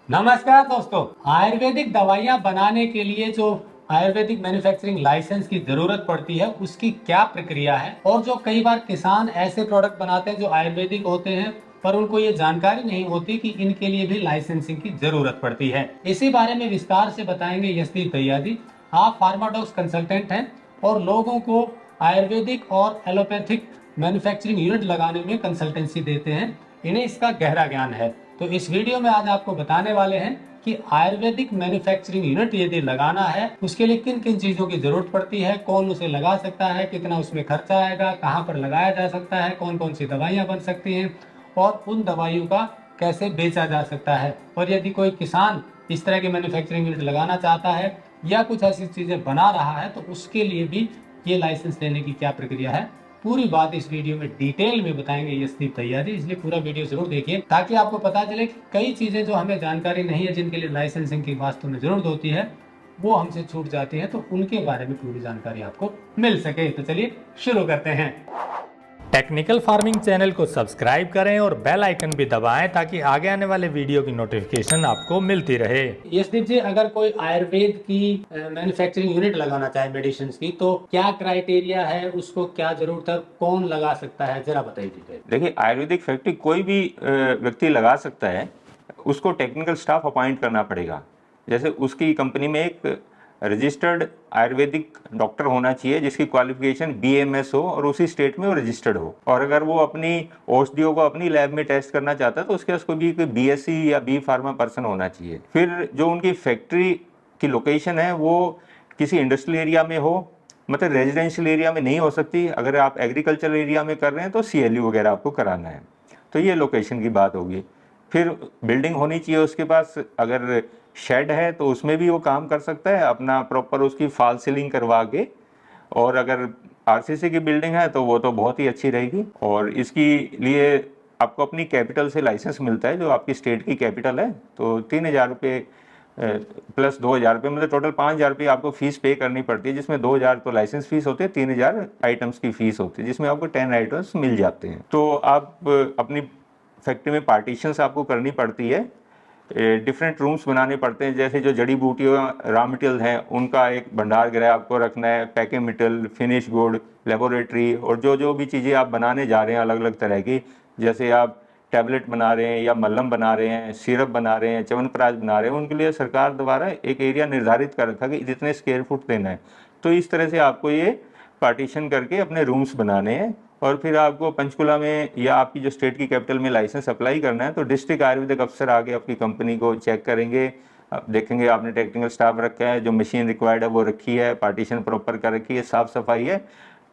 नमस्कार दोस्तों। आयुर्वेदिक दवाइयाँ बनाने के लिए जो आयुर्वेदिक मैन्युफैक्चरिंग लाइसेंस की जरूरत पड़ती है उसकी क्या प्रक्रिया है, और जो कई बार किसान ऐसे प्रोडक्ट बनाते हैं जो आयुर्वेदिक होते हैं पर उनको ये जानकारी नहीं होती कि इनके लिए भी लाइसेंसिंग की जरूरत पड़ती है। इसी बारे में विस्तार से बताएंगे यशदीप भैया जी। आप फार्माडॉक्स कंसल्टेंट हैं और लोगों को आयुर्वेदिक और एलोपैथिक मैन्युफैक्चरिंग यूनिट लगाने में कंसल्टेंसी देते हैं। इन्हें इसका गहरा ज्ञान है। तो इस वीडियो में आज आपको बताने वाले हैं कि आयुर्वेदिक मैन्युफैक्चरिंग यूनिट यदि लगाना है उसके लिए किन किन चीजों की जरूरत पड़ती है, कौन उसे लगा सकता है, कितना उसमें खर्चा आएगा, कहाँ पर लगाया जा सकता है, कौन कौन सी दवाइयाँ बन सकती हैं और उन दवाइयों का कैसे बेचा जा सकता है। और यदि कोई किसान इस तरह की मैन्युफैक्चरिंग यूनिट लगाना चाहता है या कुछ ऐसी चीजें बना रहा है तो उसके लिए भी ये लाइसेंस लेने की क्या प्रक्रिया है, पूरी बात इस वीडियो में डिटेल में बताएंगे यशदीप भैया जी। इसलिए पूरा वीडियो जरूर देखिए ताकि आपको पता चले कि कई चीजें जो हमें जानकारी नहीं है, जिनके लिए लाइसेंसिंग की वास्तव में जरूरत होती है, वो हमसे छूट जाती है, तो उनके बारे में पूरी जानकारी आपको मिल सके। तो चलिए शुरू करते हैं। टेक्निकल फार्मिंग चैनल को सब्सक्राइब करें और बेल आइकन भी दबाएं ताकि आगे आने वाले वीडियो की नोटिफिकेशन आपको मिलती रहे। यशदीप जी, अगर कोई आयुर्वेद की मैन्युफैक्चरिंग यूनिट लगाना चाहे मेडिसिन की, तो क्या क्राइटेरिया है, उसको क्या जरूरत है, कौन लगा सकता है, जरा बताइए। देखिए, आयुर्वेदिक फैक्ट्री कोई भी व्यक्ति लगा सकता है। उसको टेक्निकल स्टाफ अपॉइंट करना पड़ेगा। जैसे उसकी कंपनी में एक रजिस्टर्ड आयुर्वेदिक डॉक्टर होना चाहिए जिसकी क्वालिफिकेशन BMS हो और उसी स्टेट में वो रजिस्टर्ड हो। और अगर वो अपनी औषधियों को अपनी लैब में टेस्ट करना चाहता है तो उसके उसको भी BSc या B फार्मा पर्सन होना चाहिए। फिर जो उनकी फैक्ट्री की लोकेशन है वो किसी इंडस्ट्रियल एरिया में हो, मतलब रेजिडेंशियल एरिया में नहीं हो सकती। अगर आप एग्रीकल्चर एरिया में कर रहे हैं तो CLU वगैरह आपको कराना है। तो ये लोकेशन की बात होगी। फिर बिल्डिंग होनी चाहिए उसके पास। अगर शेड है तो उसमें भी वो काम कर सकता है अपना प्रॉपर उसकी फॉल सीलिंग करवा के। और अगर RCC की बिल्डिंग है तो वो तो बहुत ही अच्छी रहेगी। और इसकी लिए आपको अपनी कैपिटल से लाइसेंस मिलता है जो आपकी स्टेट की कैपिटल है। तो 3,000 रुपये प्लस 2,000 रुपये, मतलब टोटल 5,000 रुपये आपको फीस पे करनी पड़ती है, जिसमें 2,000 तो लाइसेंस फीस होती है, 3,000 आइटम्स की फीस होती है, जिसमें आपको 10 आइटम्स मिल जाते हैं। तो आप अपनी फैक्ट्री में पार्टीशंस आपको करनी पड़ती है, डिफरेंट रूम्स बनाने पड़ते हैं। जैसे जो जड़ी बूटियों रॉ मटेरियल हैं उनका एक भंडार गृह आपको रखना है, packing material, finish good, laboratory, और जो जो भी चीज़ें आप बनाने जा रहे हैं अलग अलग तरह की, जैसे आप टैबलेट बना रहे हैं या मल्लम बना रहे हैं, सिरप बना रहे हैं, च्यवनप्राश बना रहे हैं, उनके लिए सरकार द्वारा एक एरिया निर्धारित कर रखा कि जितने स्क्वायर फुट देना है। तो इस तरह से आपको ये पार्टीशन करके अपने रूम्स बनाने हैं। और फिर आपको पंचकुला में या आपकी जो स्टेट की कैपिटल में लाइसेंस अप्लाई करना है तो डिस्ट्रिक्ट आयुर्वेदिक अफसर आगे आपकी कंपनी को चेक करेंगे, आप देखेंगे आपने टेक्निकल स्टाफ रखा है, जो मशीन रिक्वायर्ड है वो रखी है, पार्टीशन प्रॉपर कर रखी है, साफ़ सफाई है।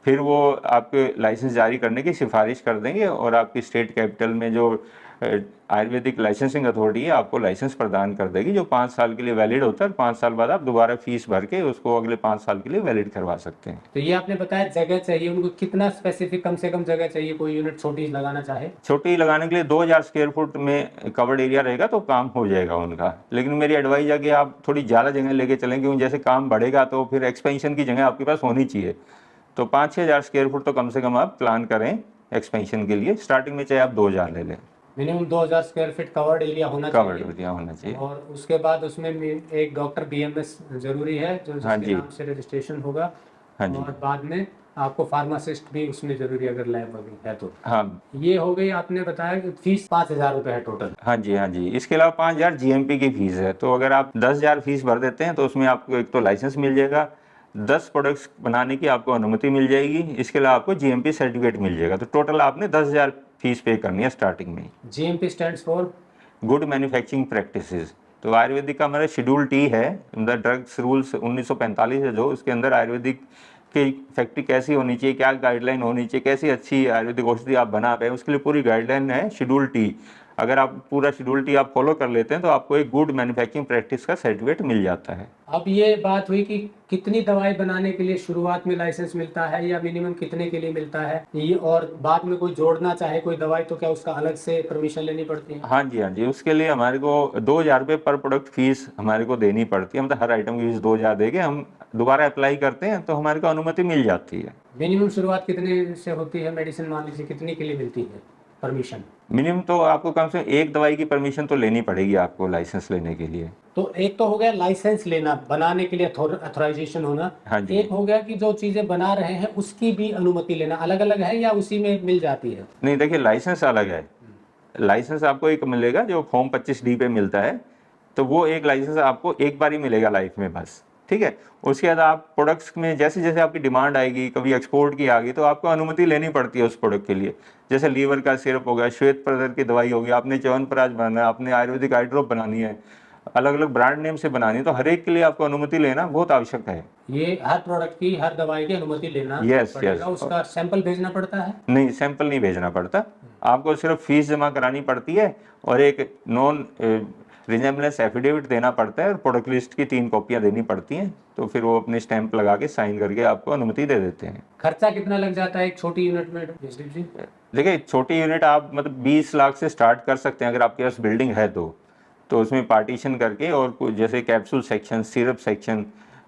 फिर वो आपके लाइसेंस जारी करने की सिफारिश कर देंगे और आपकी स्टेट कैपिटल में जो आयुर्वेदिक लाइसेंसिंग अथॉरिटी है आपको लाइसेंस प्रदान कर देगी, जो 5 साल के लिए वैलिड होता है। 5 साल बाद आप दोबारा फीस भर के उसको अगले 5 साल के लिए वैलिड करवा सकते हैं। तो ये आपने बताया जगह चाहिए, उनको कितना स्पेसिफिक कम से कम जगह चाहिए कोई यूनिट छोटी लगाना चाहे? छोटी लगाने के लिए 2,000 स्क्वायर फुट में कवर्ड एरिया रहेगा तो काम हो जाएगा उनका। लेकिन मेरी एडवाइस है कि आप थोड़ी ज़्यादा जगह लेके चलें, क्योंकि जैसे काम बढ़ेगा तो फिर एक्सपेंशन की जगह आपके पास होनी चाहिए। तो 5-6 हज़ार स्क्वायर फुट तो कम से कम आप प्लान करें एक्सपेंशन के लिए। स्टार्टिंग में चाहे आप 2,000 ले लें। Minimum 2000 square feet covered area होना कवर्ड चाहिए। एरिया होना चाहिए। और उसके बाद उसमें एक डॉक्टर BMS जरूरी है जो हाँ जिसके जी। नाम से रजिस्ट्रेशन होगा। हाँ जी। और बाद में आपको फार्मासिस्ट भी उसमें जरूरी अगर लैब वगैरह है तो। हाँ। ये हो गई, आपने बताया कि फीस 5,000 रुपये है टोटल। हाँ जी। हाँ जी। इसके अलावा 5,000 GMP की फीस है। तो अगर आप 10,000 फीस भर देते हैं तो उसमें आपको एक तो लाइसेंस मिल जाएगा, 10 प्रोडक्ट्स बनाने की आपको अनुमति मिल जाएगी, इसके अलावा आपको GMP सर्टिफिकेट मिल जाएगा। तो टोटल आपने 10,000 फीस पे करनी है स्टार्टिंग में। GMP stands for good manufacturing practices. तो आयुर्वेदिक का हमारा शेड्यूल T है, द ड्रग्स रूल्स 1945 है, जो उसके अंदर आयुर्वेदिक की फैक्ट्री कैसी होनी चाहिए, क्या गाइडलाइन होनी चाहिए, कैसी अच्छी आयुर्वेदिक औषधि आप बना पाए, उसके लिए पूरी गाइडलाइन है शेड्यूल T। अगर आप पूरा शेड्यूल T आप फॉलो कर लेते हैं तो आपको एक गुड मैन्युफैक्चरिंग प्रैक्टिस का सर्टिफिकेट मिल जाता है। अब ये बात हुई कि कितनी दवाई बनाने के लिए शुरुआत में लाइसेंस मिलता है या मिनिमम कितने के लिए मिलता है ये, और बाद में कोई जोड़ना चाहे कोई दवाई तो क्या उसका अलग से परमिशन लेनी पड़ती है? हाँ जी। हाँ जी। उसके लिए हमारे को 2,000 रुपये पर प्रोडक्ट फीस हमारे को देनी पड़ती है। मतलब हर आइटम की फीस 2,000 देके हम दोबारा अप्लाई करते हैं तो हमारे को अनुमति मिल जाती है। मिनिमम शुरुआत कितने से होती है मेडिसिन, मान लीजिए कितनी के लिए मिलती है परमिशन? मिनिमम तो आपको कम से कम एक दवाई की परमिशन तो लेनी पड़ेगी आपको लाइसेंस लेने के लिए। तो एक तो हो गया लाइसेंस लेना, बनाने के लिए अथॉराइजेशन होना। हाँ जी। एक हो गया कि जो चीजें बना रहे हैं उसकी भी अनुमति लेना। अलग अलग है या उसी में मिल जाती है? नहीं, देखिए लाइसेंस अलग है। लाइसेंस आपको एक मिलेगा जो फॉर्म 25D पे मिलता है, तो वो एक लाइसेंस आपको एक बार ही मिलेगा लाइफ में बस, ठीक है। उसके बाद आप प्रोडक्ट्स में जैसे जैसे आपकी डिमांड आएगी, कभी एक्सपोर्ट की आ गई, तो आपको अनुमति लेनी पड़ती है उस प्रोडक्ट के लिए। जैसे लीवर का सिरप हो गया, श्वेत प्रदर की दवाई होगी, आपने च्यवनप्राश बनाना है, आपने आयुर्वेदिक आई ड्रॉप बनानी है, अलग अलग ब्रांड नेम से बनानी है, तो हर एक के लिए आपको अनुमति लेना बहुत आवश्यक है। ये हर प्रोडक्ट की, हर दवाई की अनुमति लेना Yes, पड़ेगा। yes. उसका सैंपल भेजना पड़ता है? नहीं, सैंपल नहीं भेजना पड़ता, आपको सिर्फ फीस जमा करानी पड़ती है और एक नॉन रिजेम्बलेंस एफिडेविट देना पड़ता है और प्रोडक्ट लिस्ट की 3 कॉपियां देनी पड़ती हैं, तो फिर वो अपने स्टैंप लगा के साइन करके आपको अनुमति दे देते हैं। खर्चा कितना लग जाता है एक छोटी यूनिट में जसदीप जी? देखिए छोटी यूनिट आप मतलब 20 लाख से स्टार्ट कर सकते हैं अगर आपके पास बिल्डिंग है तो उसमें पार्टीशन करके और कुछ जैसे कैप्सूल सेक्शन, सिरप सेक्शन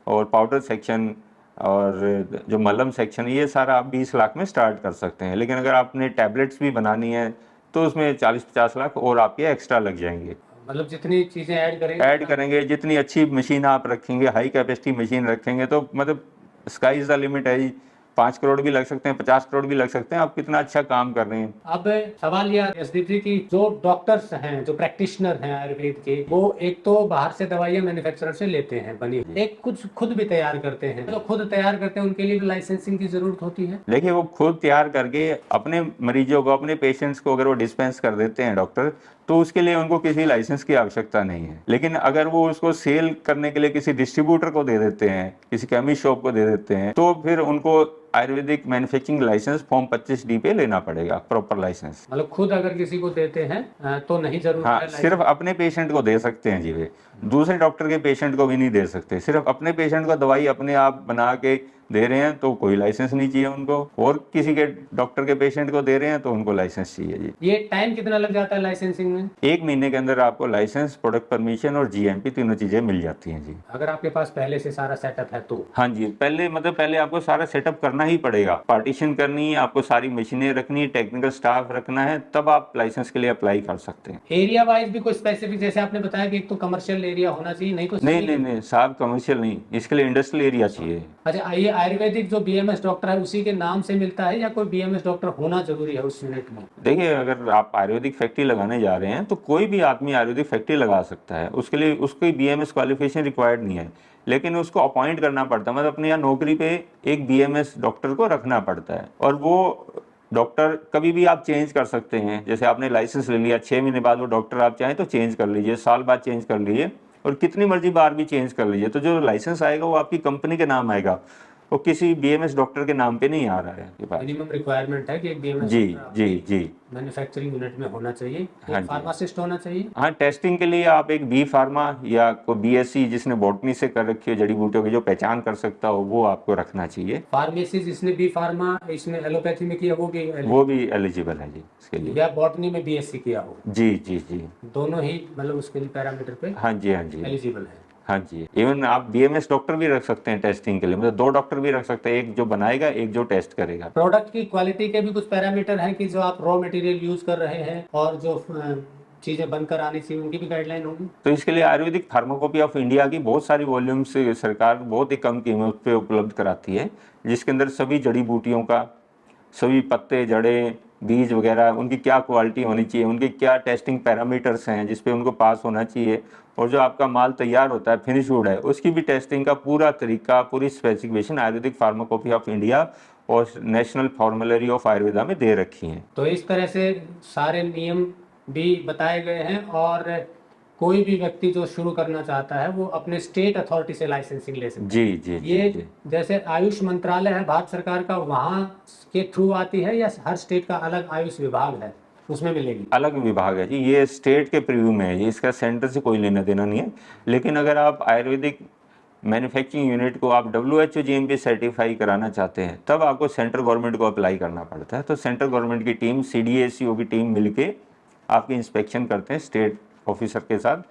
और पाउडर सेक्शन और जो मलहम सेक्शन, ये सारा आप 20 लाख में स्टार्ट कर सकते हैं। लेकिन अगर आपने टैबलेट्स भी बनानी है तो उसमें 40-50 लाख और आपके एक्स्ट्रा लग जाएंगे। मतलब जितनी चीजें ऐड करेंगे जितनी अच्छी मशीन आप रखेंगे, हाई कैपेसिटी मशीन रखेंगे, तो मतलब स्काई इज द लिमिट है जी। 5 करोड़ भी लग सकते हैं, 50 करोड़ भी लग सकते हैं, आप कितना अच्छा काम कर रहे हैं। अब सवाल यह जसदीप जी की जो डॉक्टर्स हैं, जो प्रैक्टिशनर हैं आयुर्वेद के, वो एक तो बाहर से दवाइयां मैन्युफैक्चरर से लेते हैं बनी, एक कुछ खुद भी तैयार करते हैं। तो खुद तैयार करते हैं, उनके लिए भी लाइसेंसिंग की जरूरत होती है? देखिए वो खुद तैयार करके अपने मरीजों को, अपने पेशेंट्स को अगर वो डिस्पेंस कर देते हैं डॉक्टर, तो उसके लिए उनको किसी लाइसेंस की आवश्यकता नहीं है। लेकिन अगर वो उसको सेल करने के लिए किसी डिस्ट्रीब्यूटर को दे देते हैं, किसी केमिस्ट शॉप को दे देते हैं, तो फिर उनको Ayurvedic manufacturing licence form 25D पे लेना पड़ेगा, प्रॉपर लाइसेंस। मतलब खुद अगर किसी को देते हैं तो नहीं जरूर हाँ, है सिर्फ अपने पेशेंट को दे सकते हैं जी वे, दूसरे डॉक्टर के पेशेंट को भी नहीं दे सकते। सिर्फ अपने पेशेंट को दवाई अपने आप बना के दे रहे हैं तो कोई लाइसेंस नहीं चाहिए उनको, और किसी के डॉक्टर के पेशेंट को दे रहे हैं तो उनको लाइसेंस चाहिए जी। ये टाइम कितना लग जाता है लाइसेंसिंग में? 1 महीने के अंदर आपको लाइसेंस, प्रोडक्ट परमिशन और GMP तीनों चीजें मिल जाती हैं जी। अगर आपके पास पहले से सारा सेटअप है तो? हाँ जी, पहले आपको सारा सेटअप करना ही पड़ेगा, पार्टीशन करनी है आपको, सारी मशीनें रखनी है, टेक्निकल स्टाफ रखना है, तब आप लाइसेंस के लिए अप्लाई कर सकते हैं। एरिया वाइज भी कोई स्पेसिफिक, जैसे आपने बताया कि एक तो कमर्शियल एरिया होना चाहिए, नहीं तो नहीं साहब, कमर्शियल नहीं, इसके लिए इंडस्ट्रियल एरिया चाहिए। अच्छा, ये आयुर्वेदिक जो BMS डॉक्टर है उसी के नाम से मिलता है या कोई BMS डॉक्टर होना जरूरी है उस यूनिट में? देखिए अगर आप आयुर्वेदिक फैक्ट्री लगाने जा रहे हैं तो कोई भी आदमी आयुर्वेदिक फैक्ट्री लगा सकता है, उसके लिए उसकी BMS क्वालिफिकेशन रिक्वायर्ड नहीं है, लेकिन उसको अपॉइंट करना पड़ता है, मतलब अपने यहाँ नौकरी पे एक BMS डॉक्टर को रखना पड़ता है, और वो डॉक्टर कभी भी आप चेंज कर सकते हैं। जैसे आपने लाइसेंस ले लिया, 6 महीने बाद वो डॉक्टर आप चाहें तो चेंज कर लीजिए, साल बाद चेंज कर लीजिए, और कितनी मर्जी बार भी चेंज कर लीजिए, तो जो लाइसेंस आएगा वो आपकी कंपनी के नाम आएगा, वो किसी BMS डॉक्टर के नाम पे नहीं आ रहा है आपके पास। मिनिमम रिक्वायरमेंट है कि एक BMS जी मैन्युफैक्चरिंग यूनिट में होना चाहिए, हाँ एक फार्मासिस्ट होना चाहिए। हाँ, टेस्टिंग के लिए आप एक B फार्मा या कोई BSc जिसने बॉटनी से कर रखी है, जड़ी बूटियों की जो पहचान कर सकता हो, वो आपको रखना चाहिए। फार्मेसी जिसने B फार्मा इसमें एलोपैथी में किया वो भी एलिजिबल है जी इसके लिए, या बॉटनी में BSc किया हो, जी दोनों ही मतलब उसके लिए पैरामीटर पे हाँ जी एलिजिबल है। हाँ जी। इवन आप BMS डॉक्टर भी रख सकते हैं टेस्टिंग के लिए, मतलब 2 डॉक्टर भी रख सकते हैं, एक जो बनाएगा, एक जो टेस्ट करेगा। प्रोडक्ट की क्वालिटी के भी कुछ पैरामीटर हैं कि जो आप रॉ मटेरियल यूज कर रहे हैं और जो चीजें बनकर आनी चाहिए उनकी भी गाइडलाइन होगी? तो इसके लिए आयुर्वेदिक फार्माकोपी ऑफ इंडिया की बहुत सारी वॉल्यूम्स सरकार बहुत ही कम कीमत पे उपलब्ध कराती है, जिसके अंदर सभी जड़ी बूटियों का, सभी पत्ते, जड़ें, बीज वगैरह, उनकी क्या क्वालिटी होनी चाहिए, उनके क्या टेस्टिंग पैरामीटर्स हैं जिस पे उनको पास होना चाहिए, और जो आपका माल तैयार होता है फिनिश वुड है उसकी भी टेस्टिंग का पूरा तरीका, पूरी स्पेसिफिकेशन आयुर्वेदिक फार्माकोपी ऑफ इंडिया और नेशनल फॉर्मुलरी ऑफ आयुर्वेदा में दे रखी हैं। तो इस तरह से सारे नियम भी बताए गए हैं, और कोई भी व्यक्ति जो शुरू करना चाहता है वो अपने स्टेट अथॉरिटी से लाइसेंसिंग ले सकता है। जी ये जैसे आयुष मंत्रालय है भारत सरकार का, वहाँ के थ्रू आती है या हर स्टेट का अलग आयुष विभाग है उसमें मिलेगी? अलग विभाग है जी, ये स्टेट के प्रीव्यू में है, इसका सेंटर से कोई लेना देना नहीं है। लेकिन अगर आप आयुर्वेदिक मैन्युफैक्चरिंग यूनिट को आप WHO GMP सर्टिफाई कराना चाहते हैं, तब आपको सेंट्रल गवर्नमेंट को अप्लाई करना पड़ता है। तो सेंट्रल गवर्नमेंट की टीम, CDSCO की टीम मिलके आपकी इंस्पेक्शन करते हैं स्टेट ऑफिसर के साथ,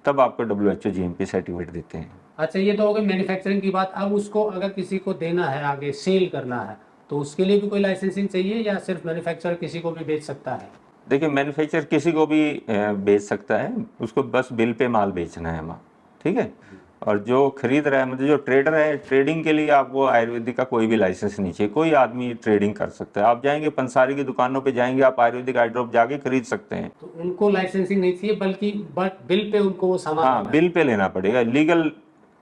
तब आपको WHO GMP सर्टिफिकेट देते हैं। अच्छा, ये तो हो गई मैन्युफैक्चरिंग की बात। अब उसको अगर किसी को देना है, आगे सेल करना है, तो उसके लिए भी कोई लाइसेंसिंग चाहिए या सिर्फ मैन्युफैक्चरर किसी को भी बेच सकता है? देखिए मैन्युफैक्चर किसी को भी बेच सकता है, उसको बस बिल पे माल बेचना है वहाँ, ठीक है। और जो खरीद रहा है मतलब जो ट्रेडर है, ट्रेडिंग के लिए आपको आयुर्वेदिक का कोई भी लाइसेंस नहीं चाहिए, कोई आदमी ट्रेडिंग कर सकता है। आप जाएंगे पंसारी की दुकानों पे जाएंगे, आप आयुर्वेदिक आई ड्रॉप जाके खरीद सकते हैं। तो उनको लाइसेंसिंग नहीं चाहिए, बल्कि बट बिल पे उनको वो सामान हाँ लेना है। बिल पे लेना पड़ेगा, लीगल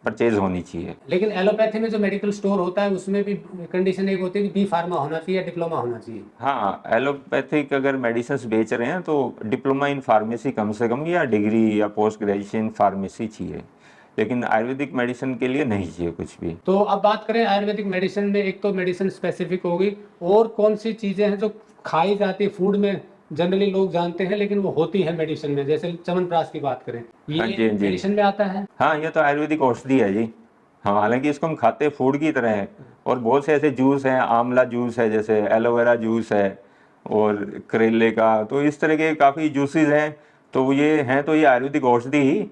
परचेज होनी चाहिए। लेकिन एलोपैथी में जो मेडिकल स्टोर होता है उसमें भी कंडीशन एक होती है कि बी फार्मा होना चाहिए या डिप्लोमा होना चाहिए। हाँ एलोपैथिक अगर मेडिसिन बेच रहे हैं तो डिप्लोमा इन फार्मेसी कम से कम या डिग्री या पोस्ट ग्रेजुएशन फार्मेसी चाहिए, लेकिन आयुर्वेदिक मेडिसिन के लिए नहीं चाहिए कुछ भी। तो अब बात करें आयुर्वेदिक मेडिसिन में, एक तो मेडिसिन स्पेसिफिक होगी, और कौन सी चीजें हैं जो खाई जाती है फूड में, जनरली लोग जानते हैं लेकिन वो होती है मेडिसिन में, जैसे च्यवनप्राश की बात करें, हाँ जी, ये हाँ जी। मेडिसिन में आता है। हाँ ये तो आयुर्वेदिक औषधि है जी। हाँ हालांकि इसको हम खाते हैं फूड की तरह है, और बहुत से ऐसे जूस हैं, आंवला जूस है, जैसे एलोवेरा जूस है, और करेले का, तो इस तरह के काफ़ी जूसेस हैं। तो ये हैं तो ये आयुर्वेदिक औषधि ही।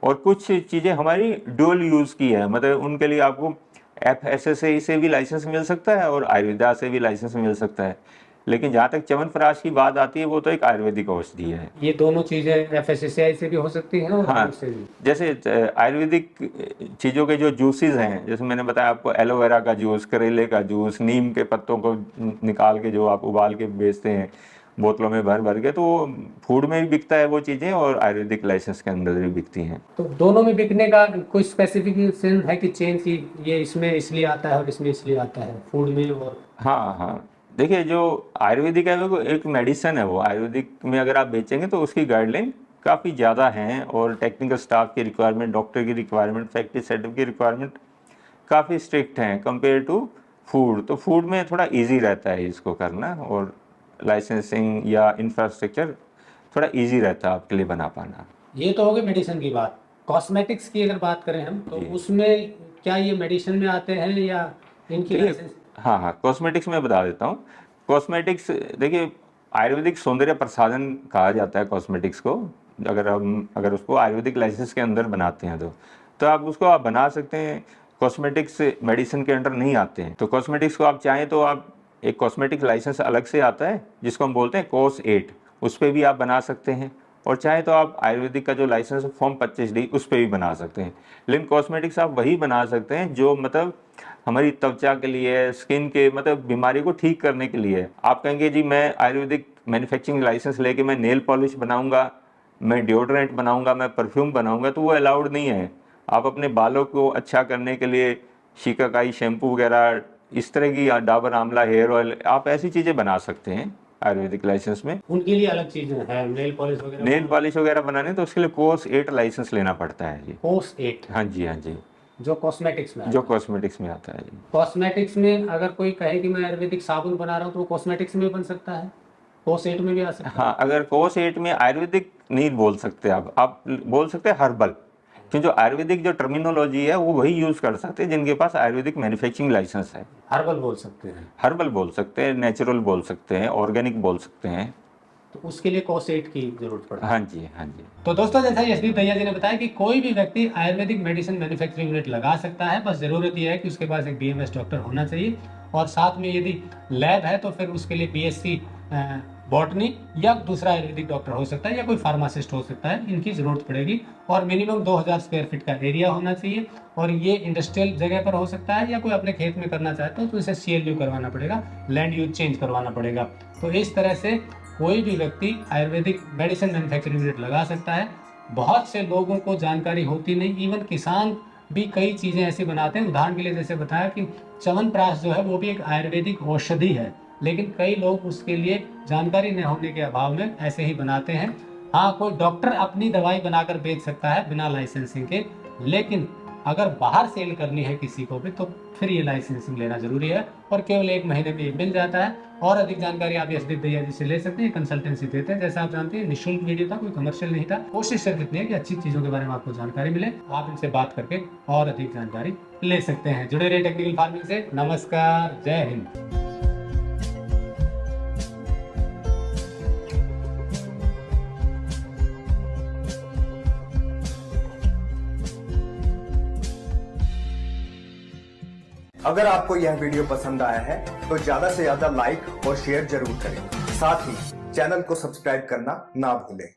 और कुछ चीज़ें हमारी ड्यूअल यूज़ की है, मतलब उनके लिए आपको FSSAI से भी लाइसेंस मिल सकता है और आयुर्वेदा से भी लाइसेंस मिल सकता है। लेकिन जहाँ तक च्यवनप्राश की बात आती है वो तो एक आयुर्वेदिक औषधि है। ये दोनों चीजें FSSAI से भी हो सकती हैं और हाँ बोर्ड से भी। जैसे आयुर्वेदिक चीज़ों के जो जूसेस हैं, जैसे मैंने बताया आपको, एलोवेरा का जूस, करेले का जूस, नीम के पत्तों को निकाल के जो आप उबाल के बेचते हैं बोतलों में भर भर के, तो फूड में भी बिकता है वो चीज़ें, और आयुर्वेदिक लाइसेंस के अंदर भी बिकती हैं। तो दोनों में बिकने का कोई स्पेसिफिकेशन है कि चेंज की, ये इसमें इसलिए आता है और इसमें इसलिए आता है, फूड में और। हाँ हाँ देखिए जो आयुर्वेदिक है वो एक मेडिसिन है, वो आयुर्वेदिक में अगर आप बेचेंगे तो उसकी गाइडलाइन काफ़ी ज़्यादा हैं, और टेक्निकल स्टाफ की रिक्वायरमेंट, डॉक्टर की रिक्वायरमेंट, फैक्ट्री सेटअप की रिक्वायरमेंट काफ़ी स्ट्रिक्ट हैं कंपेयर टू फूड। तो फूड में थोड़ा इजी रहता है इसको करना, और लाइसेंसिंग या इंफ्रास्ट्रक्चर थोड़ा इजी रहता है आपके लिए बना पाना। ये तो हो गई मेडिसिन की बात। कॉस्मेटिक्स की अगर बात करें हम, तो जी। उसमें क्या ये मेडिसिन में आते हैं या इनकी देखिए लाइसेंस? हाँ हाँ कॉस्मेटिक्स में बता देता हूँ। कॉस्मेटिक्स देखिए आयुर्वेदिक सौंदर्य प्रसाधन कहा जाता है कॉस्मेटिक्स को, अगर उसको आयुर्वेदिक लाइसेंस के अंदर बनाते हैं तो आप उसको आप बना सकते हैं। कॉस्मेटिक्स मेडिसिन के अंडर नहीं आते हैं, तो कॉस्मेटिक्स को आप चाहें तो आप एक कॉस्मेटिक लाइसेंस अलग से आता है जिसको हम बोलते हैं कोस 8, उस पर भी आप बना सकते हैं, और चाहे तो आप आयुर्वेदिक का जो लाइसेंस है फॉर्म 25D उस पर भी बना सकते हैं। लेकिन कॉस्मेटिक्स आप वही बना सकते हैं जो मतलब हमारी त्वचा के लिए, स्किन के मतलब बीमारी को ठीक करने के लिए। आप कहेंगे जी मैं आयुर्वेदिक मैन्युफैक्चरिंग लाइसेंस लेके मैं नेल पॉलिश बनाऊंगा, मैं डिओड्रेंट बनाऊंगा, मैं परफ्यूम बनाऊंगा, तो वो अलाउड नहीं है। आप अपने बालों को अच्छा करने के लिए शिकाकाई शैम्पू वगैरह, इस तरह की डाबर आंवला हेयर ऑयल, आप ऐसी चीज़ें बना सकते हैं आयुर्वेदिक लाइसेंस में। उनके लिए अलग चीजें हैं, नेल पॉलिश वगैरह। नेल पॉलिश वगैरह बनाने तो उसके लिए कोर्स 8 लाइसेंस लेना पड़ता है जी। कोर्स 8 हाँ जी, हाँ जी, जो कॉस्मेटिक्स में जो कॉस्मेटिक्स में आता है जी। कॉस्मेटिक्स में अगर कोई कहे कि मैं आयुर्वेदिक साबुन बना रहा हूँ तो वो कॉस्मेटिक्स में बन सकता है, कोर्स 8 में भी आ सकता है। हाँ अगर कोर्स 8 में आयुर्वेदिक नहीं बोल सकते आप बोल सकते हैं हर्बल, क्योंकि जो आयुर्वेदिक जो टर्मिनोलॉजी है वो वही यूज़ कर सकते हैं जिनके पास आयुर्वेदिक मैन्युफैक्चरिंग लाइसेंस है। हर्बल बोल सकते हैं, हर्बल बोल सकते हैं, नेचुरल बोल सकते हैं, ऑर्गेनिक बोल सकते हैं। तो उसके लिए कोर्स 8 की जरूरत पड़ती है। हाँ जी, हाँ जी। तो दोस्तों जैसा यशदीप भैया जी ने बताया कि कोई भी व्यक्ति आयुर्वेदिक मेडिसिन मैन्युफैक्चरिंग यूनिट लगा सकता है, बस जरूरत यह है कि उसके पास एक BMS डॉक्टर होना चाहिए, और साथ में यदि लैब है तो फिर उसके लिए BSc बॉटनी या दूसरा आयुर्वेदिक डॉक्टर हो सकता है, या कोई फार्मासिस्ट हो सकता है, इनकी जरूरत पड़ेगी। और मिनिमम 2000 स्क्वायर फीट का एरिया होना चाहिए, और ये इंडस्ट्रियल जगह पर हो सकता है, या कोई अपने खेत में करना चाहता हो तो इसे CLU करवाना पड़ेगा, लैंड यूज चेंज करवाना पड़ेगा। तो इस तरह से कोई भी व्यक्ति आयुर्वेदिक मेडिसिन मैन्युफैक्चरिंग यूनिट लगा सकता है। बहुत से लोगों को जानकारी होती नहीं, इवन किसान भी कई चीज़ें ऐसी बनाते हैं। उदाहरण के लिए जैसे बताया कि च्यवनप्राश जो है वो भी एक आयुर्वेदिक औषधि है, लेकिन कई लोग उसके लिए जानकारी न होने के अभाव में ऐसे ही बनाते हैं। हाँ, कोई डॉक्टर अपनी दवाई बनाकर बेच सकता है बिना लाइसेंसिंग के, लेकिन अगर बाहर सेल करनी है किसी को भी तो फिर ये लाइसेंसिंग लेना जरूरी है, और केवल 1 महीने में ये मिल जाता है। और अधिक जानकारी आप यशदीप भैया जी से ले सकते हैं, कंसल्टेंसी देते हैं। जैसा आप जानते हैं निःशुल्क वीडियो था, कोई कमर्शियल नहीं था। कोशिश सिर्फ इतनी है कि अच्छी चीज़ों के बारे में आपको जानकारी मिले, आप इनसे बात करके और अधिक जानकारी ले सकते हैं। जुड़े रहिए टेक्निकल फार्मिंग से। नमस्कार, जय हिंद। अगर आपको यह वीडियो पसंद आया है तो ज्यादा से ज्यादा लाइक और शेयर जरूर करें। साथ ही चैनल को सब्सक्राइब करना ना भूलें।